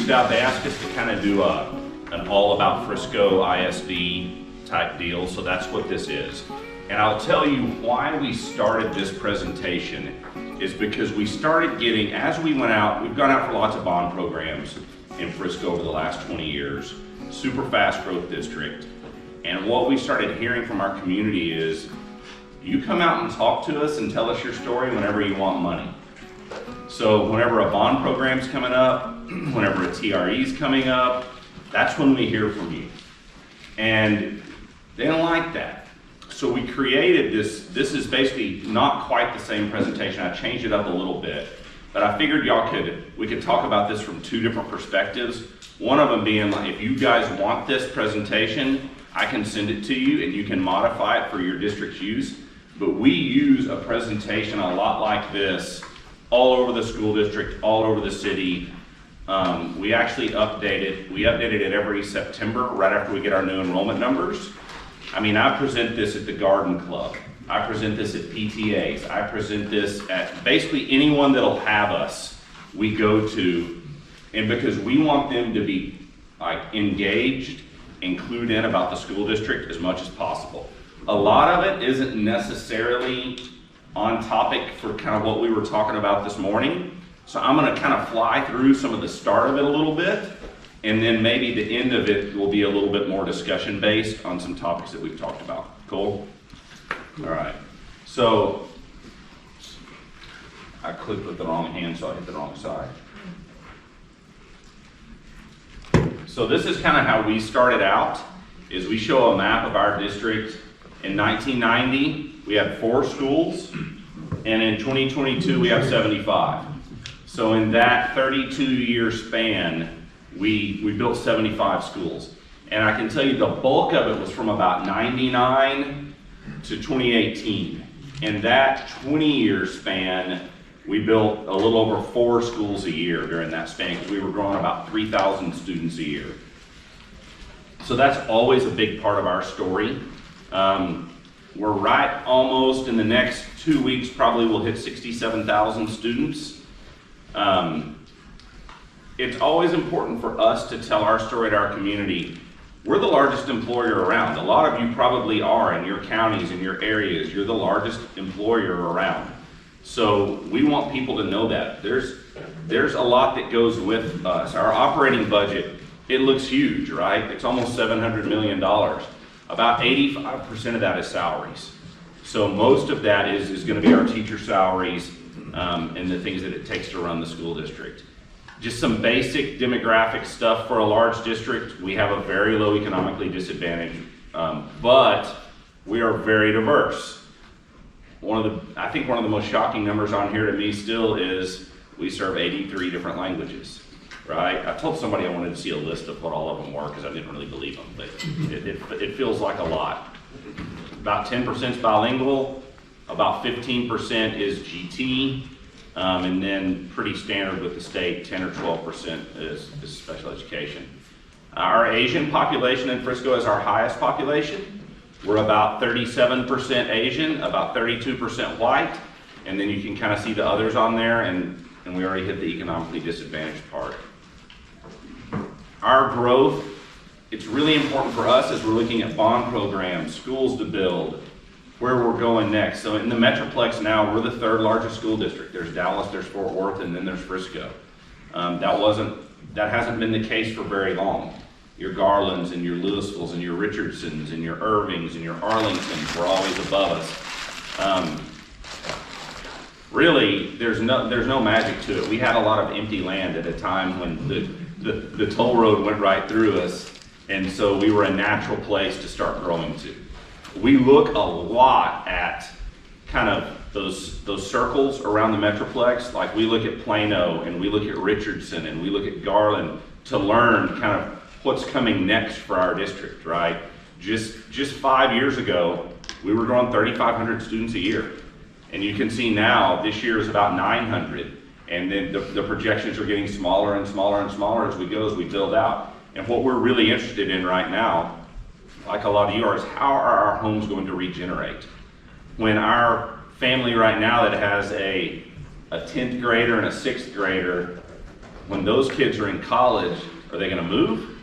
reached out, they asked us to kind of do an all about Frisco ISD type deal, so that's what this is. And I'll tell you why we started this presentation is because we started getting, as we went out, we've gone out for lots of bond programs in Frisco over the last 20 years, super fast growth district. And what we started hearing from our community is, you come out and talk to us and tell us your story whenever you want money. So whenever a bond program's coming up, whenever a TRE is coming up, that's when we hear from you. And they don't like that. So we created this is basically not quite the same presentation. I changed it up a little bit, but I figured we could talk about this from two different perspectives. One of them being like, if you guys want this presentation, I can send it to you and you can modify it for your district's use. But we use a presentation a lot like this all over the school district, all over the city. We actually update it every September, right after we get our new enrollment numbers. I mean, I present this at the garden club. I present this at PTAs. I present this at basically anyone that'll have us, we go to. And because we want them to be like engaged and clued in about the school district as much as possible. A lot of it isn't necessarily on topic for kind of what we were talking about this morning. So I'm gonna kind of fly through some of the start of it a little bit, and then maybe the end of it will be a little bit more discussion based on some topics that we've talked about. Cool? All right. So I clicked with the wrong hand, so I hit the wrong side. So this is kind of how we started out, is we show a map of our district. In 1990, we had 4 schools, and in 2022, we have 75. So in that 32-year span, we built 75 schools. And I can tell you the bulk of it was from about 99 to 2018. In that 20-year span, we built a little over 4 schools a year during that span, because we were growing about 3,000 students a year. So that's always a big part of our story. We're right almost in the next 2 weeks, probably we'll hit 67,000 students. It's always important for us to tell our story to our community. We're the largest employer around. A lot of you probably are in your counties, in your areas. You're the largest employer around. So we want people to know that. There's a lot that goes with us. Our operating budget, it looks huge, right? It's almost $700 million. About 85% of that is salaries. So most of that is going to be our teacher salaries and the things that it takes to run the school district. Just some basic demographic stuff for a large district. We have a very low economically disadvantaged, but we are very diverse. I think one of the most shocking numbers on here to me still is we serve 83 different languages. Right? I told somebody I wanted to see a list of what all of them were because I didn't really believe them, but it feels like a lot. About 10% is bilingual, about 15% is GT, and then pretty standard with the state, 10 or 12% is special education. Our Asian population in Frisco is our highest population. We're about 37% Asian, about 32% white, and then you can kind of see the others on there, and we already hit the economically disadvantaged part. Our growth, it's really important for us as we're looking at bond programs, schools to build, where we're going next. So in the Metroplex now, we're the 3rd largest school district. There's Dallas, there's Fort Worth, and then there's Frisco. That hasn't been the case for very long. Your Garlands and your Lewisvilles and your Richardsons and your Irvings and your Arlingtons were always above us. Really, there's no magic to it. We had a lot of empty land at a time when the toll road went right through us, and so we were a natural place to start growing to. We look a lot at kind of those circles around the Metroplex, like we look at Plano and we look at Richardson and we look at Garland to learn kind of what's coming next for our district, right? Just 5 years ago, we were growing 3,500 students a year. And you can see now, this year is about 900. And then the projections are getting smaller and smaller and smaller as we build out. And what we're really interested in right now, like a lot of you are, is how are our homes going to regenerate? When our family right now that has a 10th grader and a 6th grader when those kids are in college, are they going to move?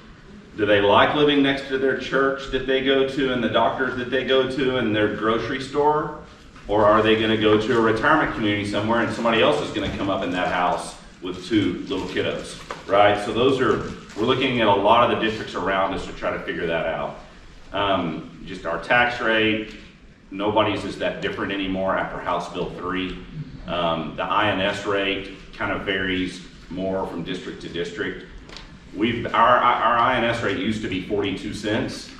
Do they like living next to their church that they go to and the doctors that they go to and their grocery store? Or are they going to go to a retirement community somewhere and somebody else is going to come up in that house with 2 little kiddos, right? So we're looking at a lot of the districts around us to try to figure that out. Just our tax rate, nobody's is that different anymore after House Bill 3. The INS rate kind of varies more from district to district. Our INS rate used to be 42 cents.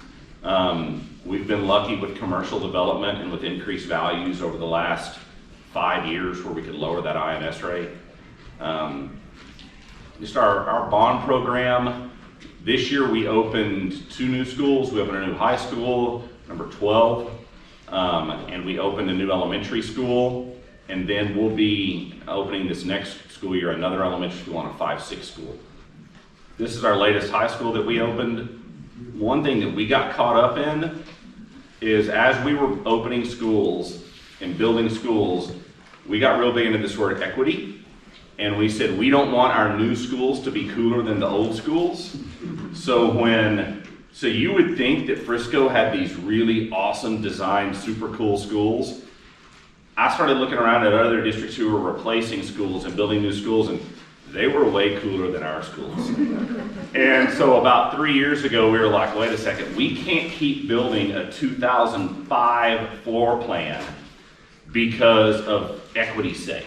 We've been lucky with commercial development and with increased values over the last 5 years where we could lower that INS rate. Just our bond program, this year we opened 2 new schools. We opened a new high school, number 12, and we opened a new elementary school, and then we'll be opening this next school year another elementary school and a 5-6 school. This is our latest high school that we opened. One thing that we got caught up in is as we were opening schools and building schools, we got real big into this word equity. And we said, we don't want our new schools to be cooler than the old schools. So you would think that Frisco had these really awesome designed, super cool schools. I started looking around at other districts who were replacing schools and building new schools, and they were way cooler than our schools. And so about 3 years ago, we were like, wait a second, we can't keep building a 2005 floor plan because of equity's sake,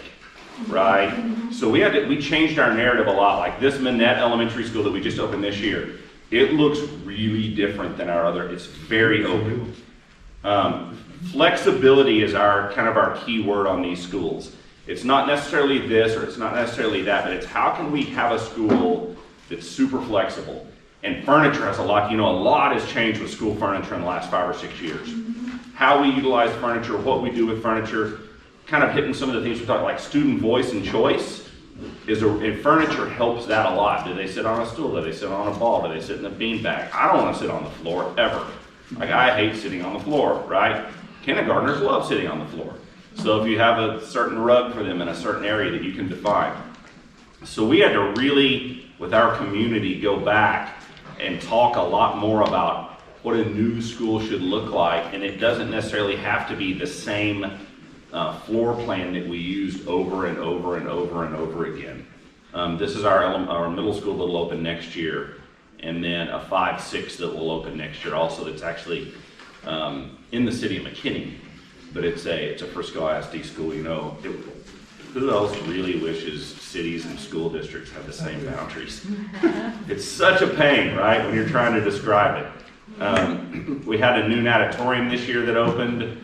right? So we changed our narrative a lot. Like this Manette Elementary School that we just opened this year, it looks really different than our other, it's very open. Flexibility is our key word on these schools. It's not necessarily this or it's not necessarily that, but it's how can we have a school that's super flexible? And furniture has a lot has changed with school furniture in the last 5 or 6 years. How we utilize furniture, what we do with furniture, kind of hitting some of the things we talked like student voice and choice, and furniture helps that a lot. Do they sit on a stool? Do they sit on a ball? Do they sit in a beanbag? I don't want to sit on the floor ever. Like I hate sitting on the floor, right? Kindergartners love sitting on the floor. So if you have a certain rug for them in a certain area that you can define. So we had to really, with our community, go back and talk a lot more about what a new school should look like, and it doesn't necessarily have to be the same floor plan that we used over and over and over and over again. This is our middle school that will open next year, and then a 5-6 that will open next year also that's actually in the city of McKinney. But it's a Frisco ISD school, who else really wishes cities and school districts have the same boundaries? It's such a pain, right, when you're trying to describe it. We had a new natatorium this year that opened.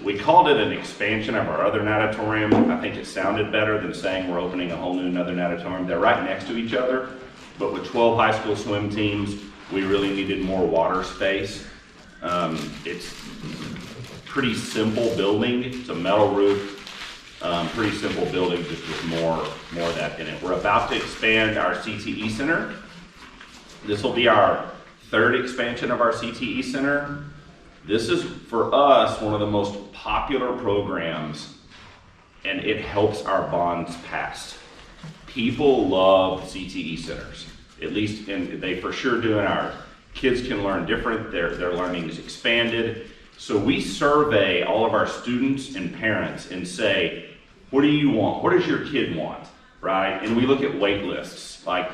We called it an expansion of our other natatorium. I think it sounded better than saying we're opening a whole new another natatorium. They're right next to each other, but with 12 high school swim teams, we really needed more water space. It's pretty simple building. It's a metal roof, pretty simple building, just with more of that in it. We're about to expand our CTE center. This will be our 3rd expansion of our CTE center. This is, for us, one of the most popular programs, and it helps our bonds pass. People love CTE centers, at least, and they for sure do in our kids can learn different, their learning is expanded. So we survey all of our students and parents and say, what do you want? What does your kid want, right? And we look at wait lists. Like,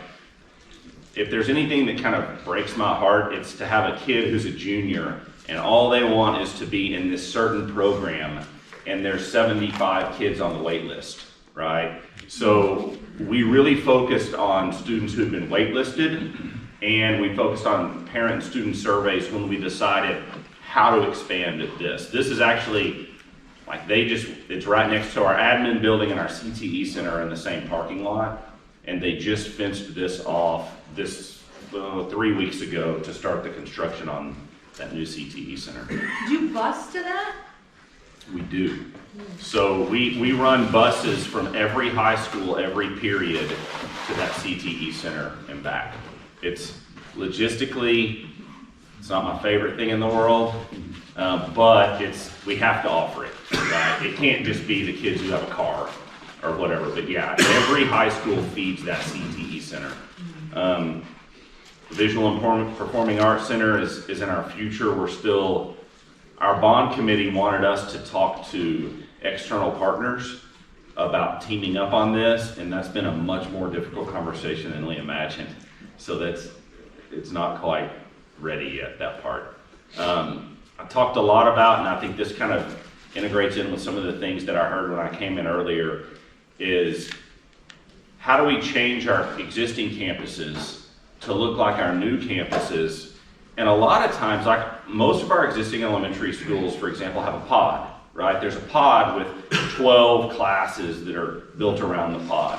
if there's anything that kind of breaks my heart, it's to have a kid who's a junior and all they want is to be in this certain program and there's 75 kids on the wait list, right? So we really focused on students who've been waitlisted, and we focused on parent and student surveys when we decided how to expand this. This is actually, like it's right next to our admin building and our CTE center in the same parking lot, and they just fenced this off 3 weeks ago to start the construction on that new CTE center. Did you bus to that? We do. So we run buses from every high school, every period, to that CTE center and back. It's logistically, it's not my favorite thing in the world, but we have to offer it, right? It can't just be the kids who have a car or whatever, but yeah, every high school feeds that CTE center. Visual and Performing Arts Center is in our future. Our bond committee wanted us to talk to external partners about teaming up on this, and that's been a much more difficult conversation than we imagined. So it's not quite ready yet, that part. I talked a lot about, and I think this kind of integrates in with some of the things that I heard when I came in earlier, is how do we change our existing campuses to look like our new campuses? And a lot of times, like most of our existing elementary schools, for example, have a pod, right? There's a pod with 12 classes that are built around the pod.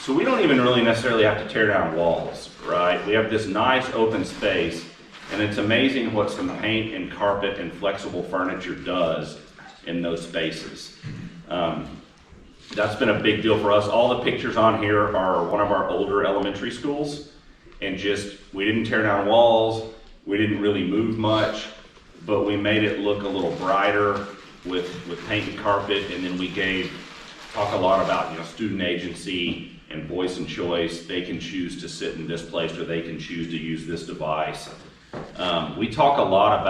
So we don't even really necessarily have to tear down walls, right? We have this nice open space, and it's amazing what some paint and carpet and flexible furniture does in those spaces. That's been a big deal for us. All the pictures on here are one of our older elementary schools, and we didn't tear down walls, we didn't really move much, but we made it look a little brighter with paint and carpet, and then we talk a lot about, student agency and voice and choice. They can choose to sit in this place, or they can choose to use this device. We talk a lot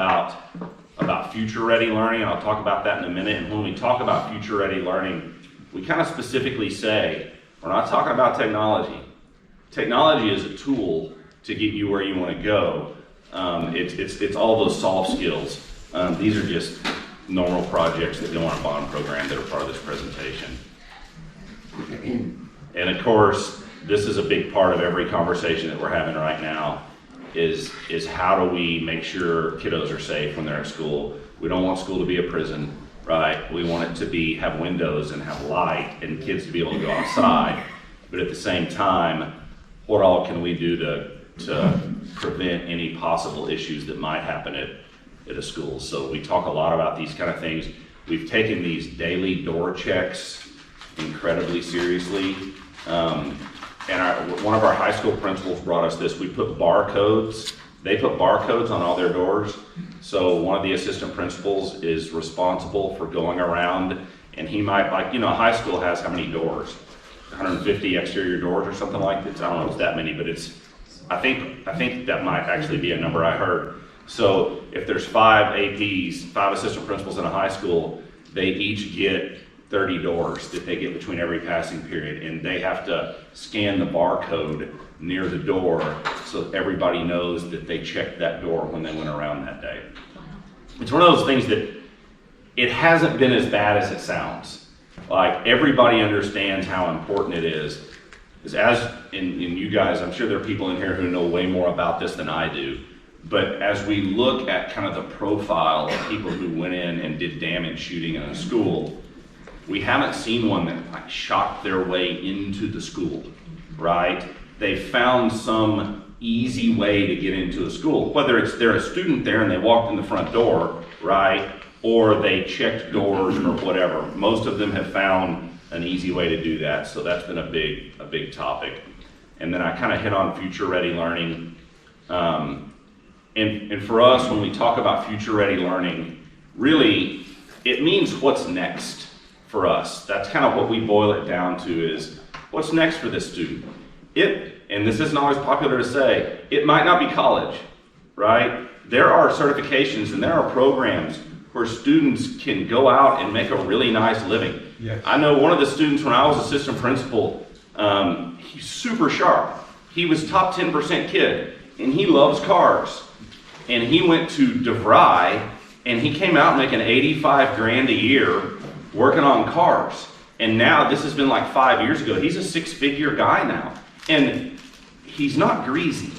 about future-ready learning, and I'll talk about that in a minute. And when we talk about future-ready learning, we kind of specifically say, we're not talking about technology. Technology is a tool to get you where you want to go. It's all those soft skills. These are just normal projects that go on a bond program that are part of this presentation. And of course, this is a big part of every conversation that we're having right now, is how do we make sure kiddos are safe when they're at school. We don't want school to be a prison, right? We want it to have windows and have light and kids to be able to go outside. But at the same time, what all can we do to prevent any possible issues that might happen at a school? So we talk a lot about these kind of things. We've taken these daily door checks incredibly seriously. And one of our high school principals brought us this. We put barcodes. They put barcodes on all their doors. So one of the assistant principals is responsible for going around, and he might, high school has how many doors? 150 exterior doors or something like that. I don't know if it's that many, but I think that might actually be a number I heard. So if there's 5 APs, 5 assistant principals in a high school, they each get 30 doors that they get between every passing period, and they have to scan the barcode near the door so everybody knows that they checked that door when they went around that day. It's one of those things that it hasn't been as bad as it sounds. Like, everybody understands how important it is. In you guys, I'm sure there are people in here who know way more about this than I do. But as we look at kind of the profile of people who went in and did damage shooting in a school, we haven't seen one that shot their way into the school, right? They found some easy way to get into a school, whether they're a student there and they walked in the front door, right? Or they checked doors or whatever. Most of them have found an easy way to do that. So that's been a big topic. And then I kind of hit on future-ready learning. And for us, when we talk about future-ready learning, really, it means what's next for us. That's kind of what we boil it down to, is what's next for this student. And this isn't always popular to say, it might not be college, right? There are certifications and there are programs where students can go out and make a really nice living. Yes. I know one of the students when I was assistant principal, he's super sharp. He was top 10% kid, and he loves cars. And he went to DeVry, and he came out making 85 grand a year working on cars. And now, this has been like 5 years ago, he's a 6-figure guy now. And he's not greasy,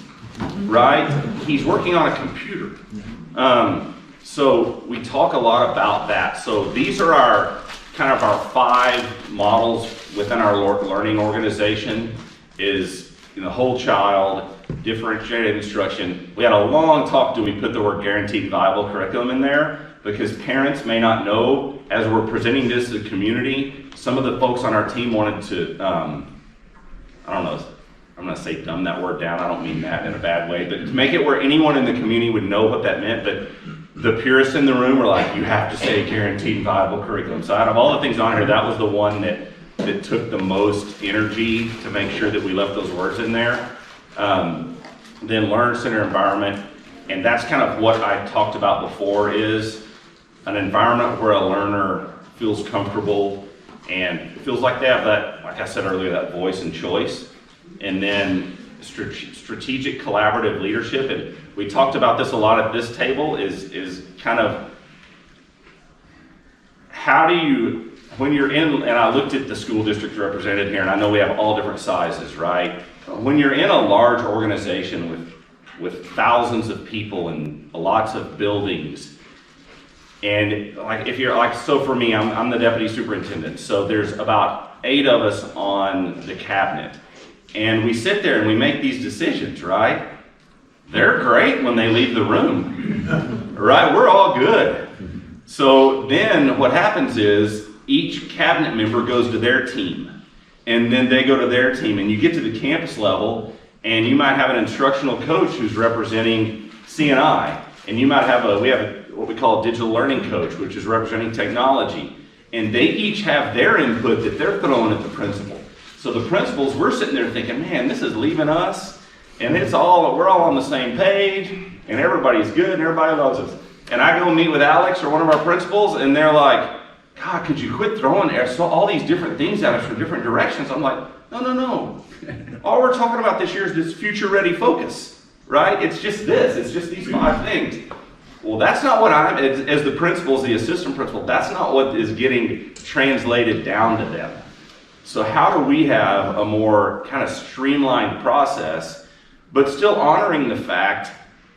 right? He's working on a computer. So we talk a lot about that. So these are our 5 models within our learning organization, is whole child, differentiated instruction. We had a long talk, do we put the word guaranteed viable curriculum in there? Because parents may not know, as we're presenting this to the community, some of the folks on our team wanted to, I don't know, I'm going to say dumb that word down, I don't mean that in a bad way, but to make it where anyone in the community would know what that meant. But the purists in the room were like, you have to say guaranteed viable curriculum. So out of all the things on here, that was the one that that took the most energy to make sure that we left those words in there. Then learner center environment, and that's kind of what I talked about before, is an environment where a learner feels comfortable and feels like they have that, like I said earlier, that voice and choice. And then strategic collaborative leadership, and we talked about this a lot at this table, is kind of how do you, when you're in, and I looked at the school district represented here, and I know we have all different sizes, right? When you're in a large organization with thousands of people and lots of buildings, and like if you're like, so for me, I'm the deputy superintendent, so there's about 8 of us on the cabinet, and we sit there and we make these decisions, right? They're great when they leave the room, right? We're all good. So then what happens is each cabinet member goes to their team, and then they go to their team, and you get to the campus level, and you might have an instructional coach who's representing C&I, and you might have we have what we call a digital learning coach, which is representing technology, and they each have their input that they're throwing at the principal. So the principals, we're sitting there thinking, man, this is leaving us, and we're all on the same page, and everybody's good, and everybody loves us. And I go meet with Alex or one of our principals, and they're like, God, could you quit throwing all these different things at us from different directions? I'm like, no. All we're talking about this year is this future-ready focus, right? It's just this. It's just these 5 things. Well, that's not what as the principal, the assistant principal, that's not what is getting translated down to them. So how do we have a more kind of streamlined process, but still honoring the fact,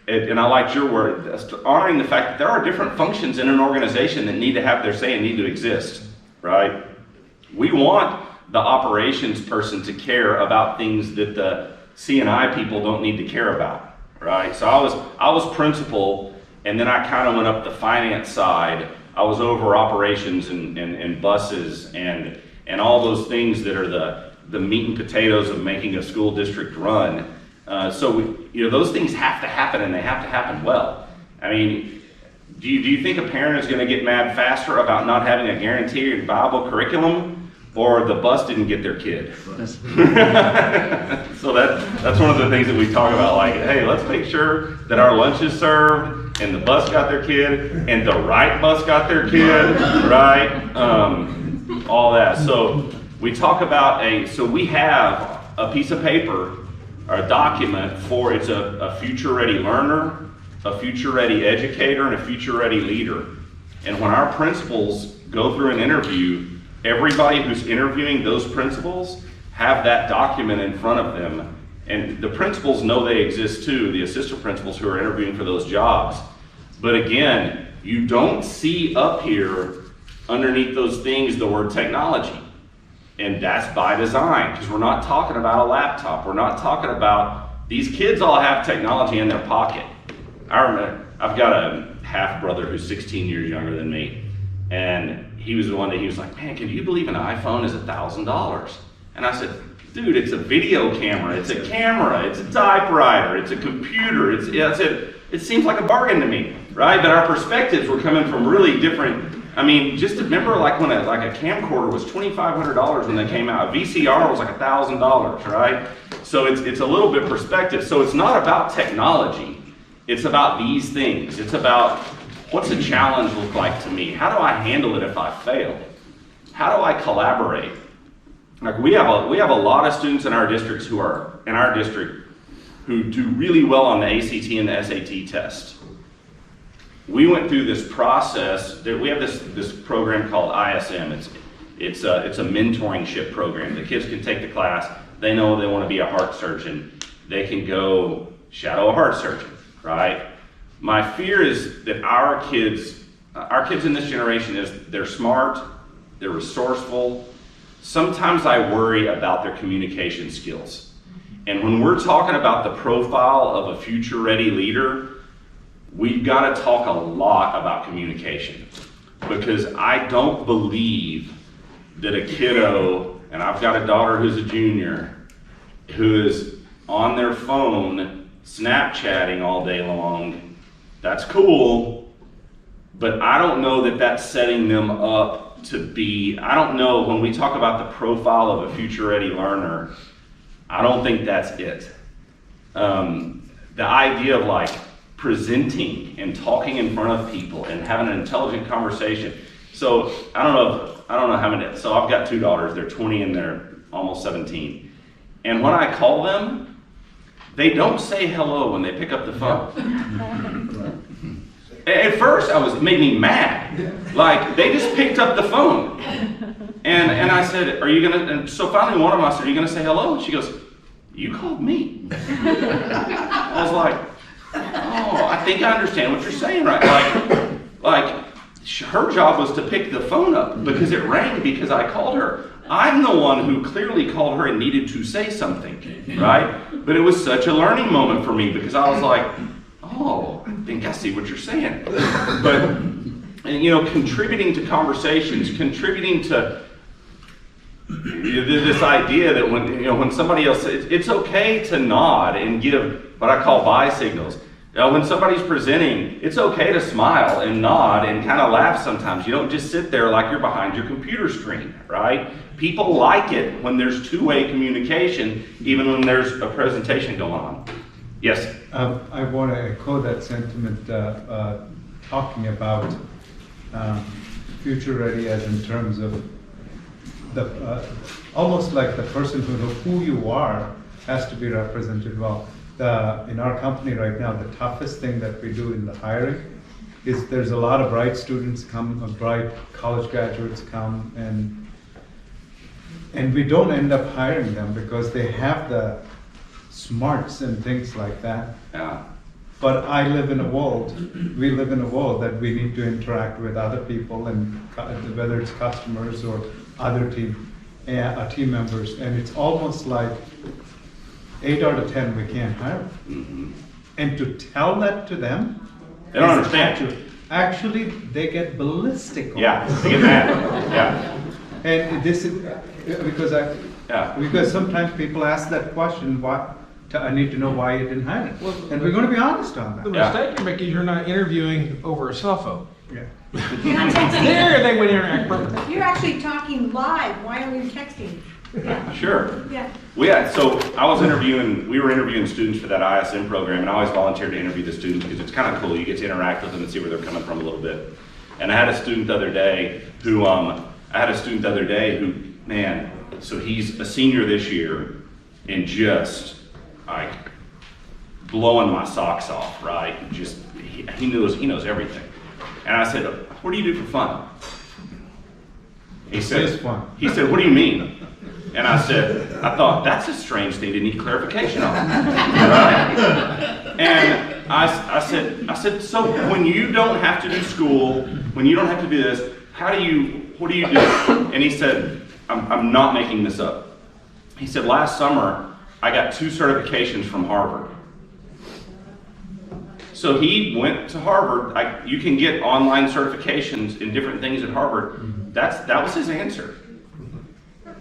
and I liked your word, honoring the fact that there are different functions in an organization that need to have their say and need to exist, right? We want the operations person to care about things that the C&I people don't need to care about, right? So I was principal, and then I kind of went up the finance side. I was over operations and buses and all those things that are the meat and potatoes of making a school district run. So those things have to happen, and they have to happen well. I mean, do you think a parent is going to get mad faster about not having a guaranteed viable curriculum, or the bus didn't get their kid? So that's one of the things that we talk about, like, hey, let's make sure that our lunch is served, and the bus got their kid, and the right bus got their kid, right? All that. So we talk about so we have a piece of paper, or a document for, it's a future-ready learner, a future-ready educator, and a future-ready leader. And when our principals go through an interview, everybody who's interviewing those principals have that document in front of them. And the principals know they exist too, the assistant principals who are interviewing for those jobs. But again, you don't see up here underneath those things the word technology. And that's by design, because we're not talking about a laptop. We're not talking about, these kids all have technology in their pocket. I remember, I've got a half brother who's 16 years younger than me. And he was the one that he was like, man, can you believe an iPhone is $1,000? And I said, dude, it's a video camera, it's a camera, it's a typewriter, it's a computer. I said, it seems like a bargain to me, right? But our perspectives were coming from really different. I mean, just remember, like when a camcorder was $2,500 when they came out. A VCR was like $1,000, right? So it's a little bit perspective. So it's not about technology. It's about these things. It's about, what's a challenge look like to me? How do I handle it if I fail? How do I collaborate? Like we have a lot of students in our districts who do really well on the ACT and the SAT test. We went through this process. We have this program called ISM. It's a mentoringship program. The kids can take the class. They know they want to be a heart surgeon. They can go shadow a heart surgeon, right? My fear is that our kids in this generation, they're smart, they're resourceful. Sometimes I worry about their communication skills. And when we're talking about the profile of a future-ready leader, we've got to talk a lot about communication, because I don't believe that a kiddo, and I've got a daughter who's a junior, who is on their phone Snapchatting all day long. That's cool, But I don't know that that's setting them up to be, I don't know, when we talk about the profile of a future-ready learner, I don't think that's it. The idea of like presenting and talking in front of people and having an intelligent conversation. So I don't know how many, so I've got 2 daughters, they're 20 and they're almost 17. And when I call them, they don't say hello when they pick up the phone. At first, it made me mad. Like, they just picked up the phone. And I said, are you gonna, and so finally one of them, I said, are you gonna say hello? And she goes, you called me. I was like, oh, I think I understand what you're saying, right? Like, her job was to pick the phone up because it rang because I called her. I'm the one who clearly called her and needed to say something, right? But it was such a learning moment for me because I was like, oh, I think I see what you're saying. But, and, you know, contributing to conversations, contributing to this idea that when somebody else, it's okay to nod and give what I call buy signals. When somebody's presenting, it's okay to smile and nod and kind of laugh sometimes. You don't just sit there like you're behind your computer screen, right? People like it when there's two-way communication, even when there's a presentation going on. Yes? I want to echo that sentiment, talking about future ready as in terms of the almost like the person who you are has to be represented well. In our company right now, the toughest thing that we do in the hiring is there's a lot of bright students come, bright college graduates come, and we don't end up hiring them because they have the smarts and things like that. Yeah. But we live in a world that we need to interact with other people, and whether it's customers or other team members, and it's almost like 8 out of 10 we can't hire. Mm-hmm. And to tell that to them, they don't understand. Actually, they get ballistic. Yeah, they get mad. Yeah. And this is because sometimes people ask that question, why? I need to know why you didn't hire it. Well, and we're going to be honest on that. The mistake you're making is you're not interviewing over a cell phone. Yeah. You're not texting. There, they would interact perfectly. You're actually talking live. Why are you texting? Yeah. Sure. Yeah. So we were interviewing students for that ISM program, and I always volunteered to interview the students because it's kind of cool. You get to interact with them and see where they're coming from a little bit. And I had a student the other day who, man, so he's a senior this year and just like blowing my socks off, right? Just, he knows everything. And I said, what do you do for fun? He said, what do you mean? And I said, I thought, that's a strange thing to need clarification on, right? And I said, so when you don't have to do school, when you don't have to do this, what do you do? And he said, I'm not making this up. He said, last summer, I got 2 certifications from Harvard. So he went to Harvard. You can get online certifications in different things at Harvard. That was his answer.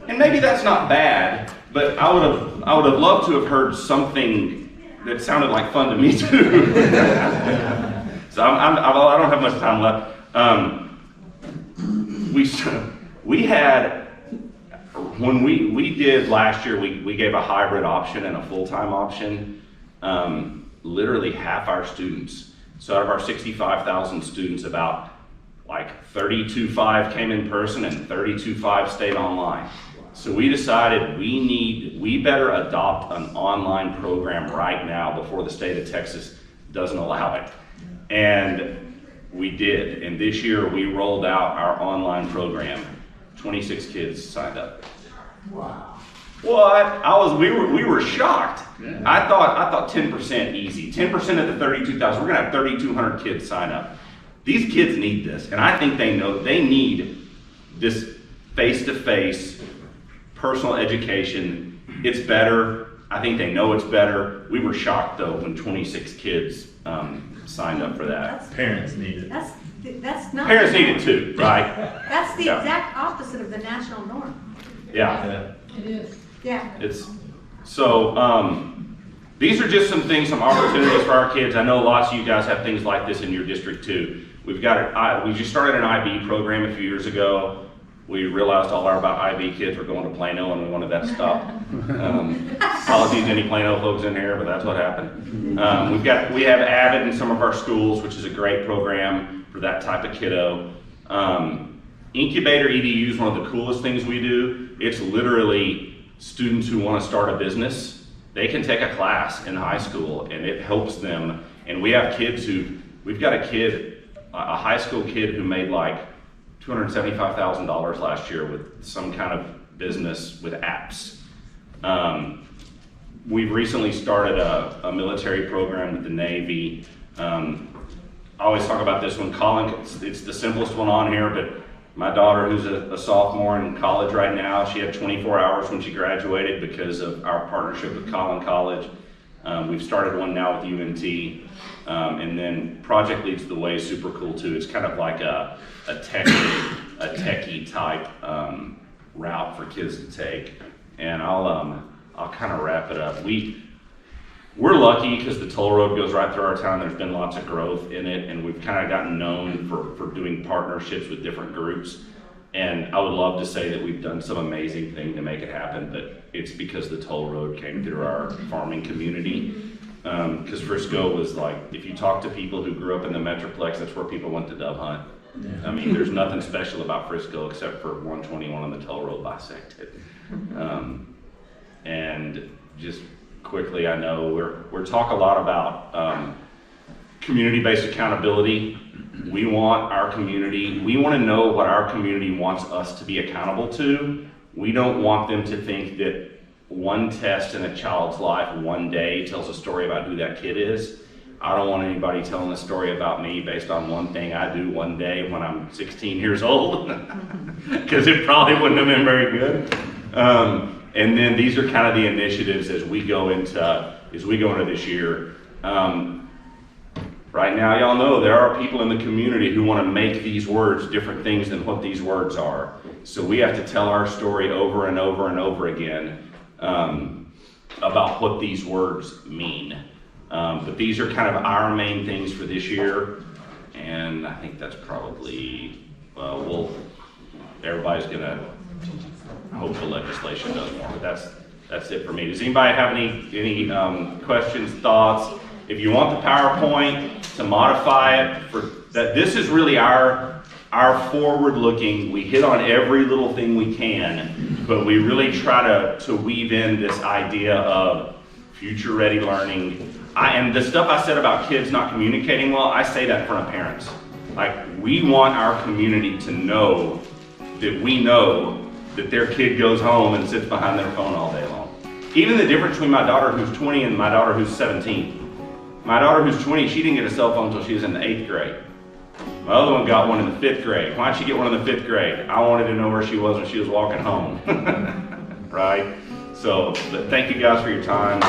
And maybe that's not bad, but I would have loved to have heard something that sounded like fun to me too. So I don't have much time left. We had, when we did last year, we gave a hybrid option and a full-time option. Literally half our students, so out of our 65,000 students, about like 32.5 came in person and 32.5 stayed online. So we decided we better adopt an online program right now before the state of Texas doesn't allow it. And we did, and this year we rolled out our online program. 26 kids signed up. Wow. What? We were shocked. Yeah. I thought 10% easy. 10% of the 32,000. We're gonna have 3,200 kids sign up. These kids need this, and I think they know they need this face-to-face personal education. It's better. I think they know it's better. We were shocked though when 26 kids signed up for that. Parents need it. That's not. Parents need it too, right? That's the exact opposite of the national norm. Yeah. It is. Yeah. It's so. These are just some opportunities for our kids. I know lots of you guys have things like this in your district too. we just started an IB program a few years ago. We realized all our IB kids were going to Plano and we wanted that to stop. Apologies to any Plano folks in here, but that's what happened. We have Avid in some of our schools, which is a great program for that type of kiddo. Incubator EDU is one of the coolest things we do. It's literally students who want to start a business. They can take a class in high school and it helps them. And we have kids we've got a high school kid who made like $275,000 last year with some kind of business with apps. We've recently started a military program with the Navy. I always talk about this one, Colin, it's the simplest one on here, but my daughter, who's a sophomore in college right now, she had 24 hours when she graduated because of our partnership with Collin College. We've started one now with UNT. And then Project Leads the Way is super cool too. It's kind of like a techie type route for kids to take. And I'll kind of wrap it up. We're lucky because the toll road goes right through our town. There's been lots of growth in it, and we've kind of gotten known for doing partnerships with different groups. And I would love to say that we've done some amazing thing to make it happen, but it's because the toll road came through our farming community. Because Frisco was like, if you talk to people who grew up in the Metroplex, that's where people went to dove hunt. I mean, there's nothing special about Frisco except for 121 on the toll road bisected. And just quickly, I know we're talk a lot about community-based accountability. We want our community, we want to know what our community wants us to be accountable to. We don't want them to think that one test in a child's life one day tells a story about who that kid is. I don't want anybody telling a story about me based on one thing I do one day when I'm 16 years old, because it probably wouldn't have been very good. And then these are kind of the initiatives as we go into this year. Right now, y'all know there are people in the community who want to make these words different things than what these words are. So we have to tell our story over and over and over again about what these words mean. But these are kind of our main things for this year. And I think that's probably, everybody's gonna hope the legislation does more, but that's it for me. Does anybody have any questions, thoughts? If you want the PowerPoint to modify it for that, this is really our forward-looking. We hit on every little thing we can, but we really try to weave in this idea of future-ready learning. And the stuff I said about kids not communicating well, I say that in front of parents. Like, we want our community to know that we know that their kid goes home and sits behind their phone all day long. Even the difference between my daughter who's 20 and my daughter who's 17. My daughter who's 20, she didn't get a cell phone until she was in the 8th grade. My other one got one in the 5th grade. Why'd she get one in the 5th grade? I wanted to know where she was when she was walking home, right? So, but thank you guys for your time.